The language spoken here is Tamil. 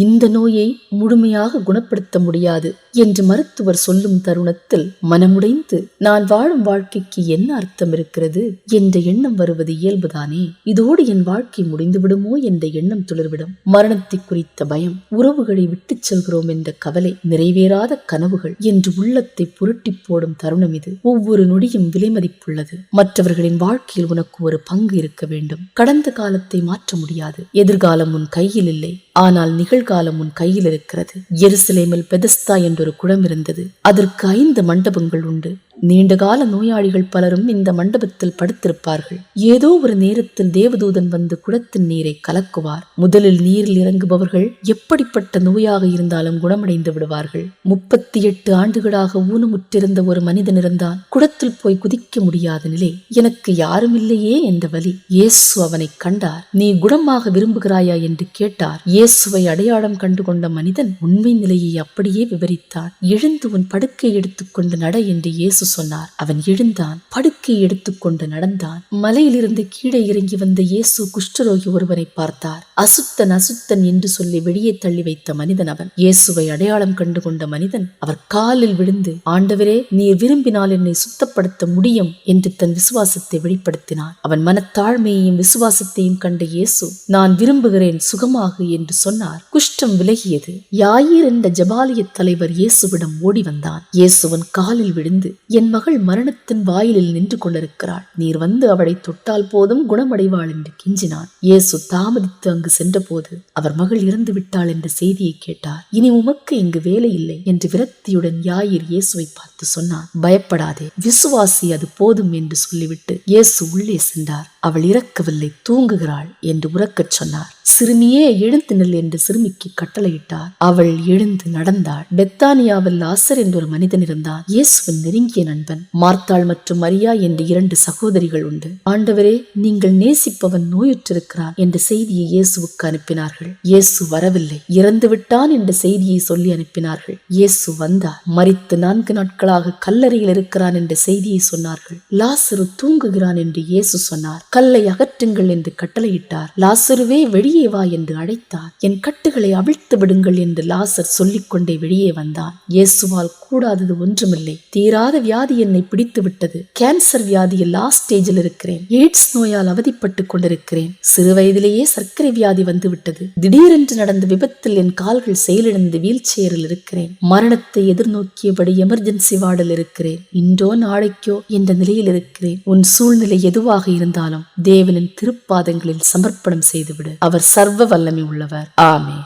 இந்த நோயை முழுமையாக குணப்படுத்த முடியாது என்று மருத்துவர் சொல்லும் தருணத்தில் மனமுடைந்து நான் வாழும் வாழ்க்கைக்கு என்ன அர்த்தம் இருக்கிறது என்ற எண்ணம் வருவது இயல்புதானே. இதோடு என் வாழ்க்கை முடிந்து விடுமோ என்ற எண்ணம் துளிர்விடும். மரணத்தை குறித்த பயம், உறவுகளை விட்டுச் செல்கிறோம் என்ற கவலை, நிறைவேறாத கனவுகள் என்று உள்ளத்தை புரட்டி போடும் தருணம் இது. ஒவ்வொரு நொடியும் விலை மதிப்புள்ளது. மற்றவர்களின் வாழ்க்கையில் உனக்கு ஒரு பங்கு இருக்க வேண்டும். கடந்த காலத்தை மாற்ற முடியாது. எதிர்காலம் உன் கையில் இல்லை, ஆனால் நிகழ்காலம் உன் கையில் இருக்கிறது. எருசலேமில் பெதஸ்தா என்றொரு குளம் இருந்தது. அதற்கு 5 மண்டபங்கள் உண்டு. நீண்டகால நோயாளிகள் பலரும் இந்த மண்டபத்தில் படுத்திருப்பார்கள். ஏதோ ஒரு நேரத்தில் தேவதூதன் வந்து குளத்தின் நீரை கலக்குவார். முதலில் நீரில் இறங்குபவர்கள் எப்படிப்பட்ட நோயாக இருந்தாலும் குணமடைந்து விடுவார்கள். 38 ஆண்டுகளாக ஊனமுற்றிருந்த ஒரு மனிதன் இருந்தான். குளத்தில் போய் குதிக்க முடியாத நிலை. எனக்கு யாரும் இல்லையே என்ற வலி. இயேசு அவனை கண்டார். நீ குணமாக விரும்புகிறாயா என்று கேட்டார். இயேசுவை அடையாளம் கண்டு கொண்ட மனிதன் உண்மை நிலையை அப்படியே விவரித்தான். எழுந்து உன் படுக்கை எடுத்துக்கொண்டு நட என்று இயேசு சொன்னார். அவன் எழுந்தான், படுக்கை எடுத்துக்கொண்டு நடந்தான். மலையிலிருந்து கீழே இறங்கி வந்த இயேசு குஷ்டரோகி ஒருவனை பார்த்தார். அசுத்தன் அசுத்தன் என்று சொல்லி வெளியே தள்ளி வைத்த மனிதன் அவன். இயேசுவை அடையாளம் கண்டு கொண்ட மனிதன் அவர் காலில் விழுந்து, ஆண்டவரே, நீர் விரும்பினால் என்னை சுத்தப்படுத்த முடியும் என்று தன் விசுவாசத்தை வெளிப்படுத்தினான். அவன் மனத்தாழ்மையையும் விசுவாசத்தையும் கண்ட இயேசு, நான் விரும்புகிறேன், சுகமாகு என்று சொன்னார். குஷ்டம் விலகியது. யாயீர் என்ற ஜபாலிய தலைவர் இயேசுவிடம் ஓடி வந்தான். இயேசுவன் காலில் விழுந்து, என் மகள் மரணத்தின் வாயிலில் நின்று கொண்டிருக்கிறாள், நீர் வந்து அவளை தொட்டால் போதும் குணமடைவாள் என்று கெஞ்சினான். இயேசு தாமதித்து அங்கு சென்ற போது அவர் மகள் இறந்து விட்டாள் என்ற செய்தியை கேட்டார். இனி உமக்கு இங்கு வேலை இல்லை என்று விரக்தியுடன் யாயீர் இயேசுவை பார்த்து சொன்னான். பயப்படாதே, விசுவாசி, அது போதும் என்று சொல்லிவிட்டு இயேசு உள்ளே சென்றார். அவள் இறக்கவில்லை, தூங்குகிறாள் என்று உறக்கச் சொன்னார். சிறுமியே, எழுந்து நில் என்று சிறுமிக்கு கட்டளையிட்டார். அவள் எழுந்து நடந்தாள். பெத்தானியாவில் லாசர் என்ற ஒரு மனிதன் இருந்தான். இயேசுவின் நெருங்கிய நண்பன். மார்த்தாள் மற்றும் மரியா என்று 2 சகோதரிகள் உண்டு. ஆண்டவரே, நீங்கள் நேசிப்பவன் நோயுற்றிருக்கிறான் என்ற செய்தியை இயேசுவுக்கு அனுப்பினார்கள். இயேசு வரவில்லை, இறந்து விட்டான் என்ற செய்தியை சொல்லி அனுப்பினார்கள். இயேசு வந்தார். மரித்து 4 நாட்களாக கல்லறையில் இருக்கிறான் என்ற செய்தியை சொன்னார்கள். லாசரு தூங்குகிறான் என்று இயேசு சொன்னார். கல்லை அகற்றுங்கள் என்று கட்டளையிட்டார். லாசருவே, வெளியே வா என்று அழைத்தார். என் கட்டுகளை அவிழ்த்து விடுங்கள் என்று லாசர் சொல்லிக்கொண்டே வெளியே வந்தான். இயேசுவால் கூடாதது ஒன்றுமில்லை. தீராத வியாதி என்னை பிடித்து விட்டது. கேன்சர் வியாதியில் லாஸ்ட் ஸ்டேஜில் இருக்கிறேன். எய்ட்ஸ் நோயால் அவதிப்பட்டுக் கொண்டிருக்கிறேன். சிறு வயதிலேயே சர்க்கரை வியாதி வந்து விட்டது. திடீரென்று நடந்த விபத்தில் என் கால்கள் செயலிழந்து வீல் சேரில் இருக்கிறேன். மரணத்தை எதிர்நோக்கியபடி எமர்ஜென்சி வார்டில் இருக்கிறேன். இன்றோ நாளைக்கோ என்ற நிலையில் இருக்கிறேன். உன் சூழ்நிலை எதுவாக இருந்தாலும் தேவனின் திருப்பாதங்களில் சமர்ப்பணம் செய்துவிடு. அவர் சர்வ வல்லமை உள்ளவர். ஆமென்.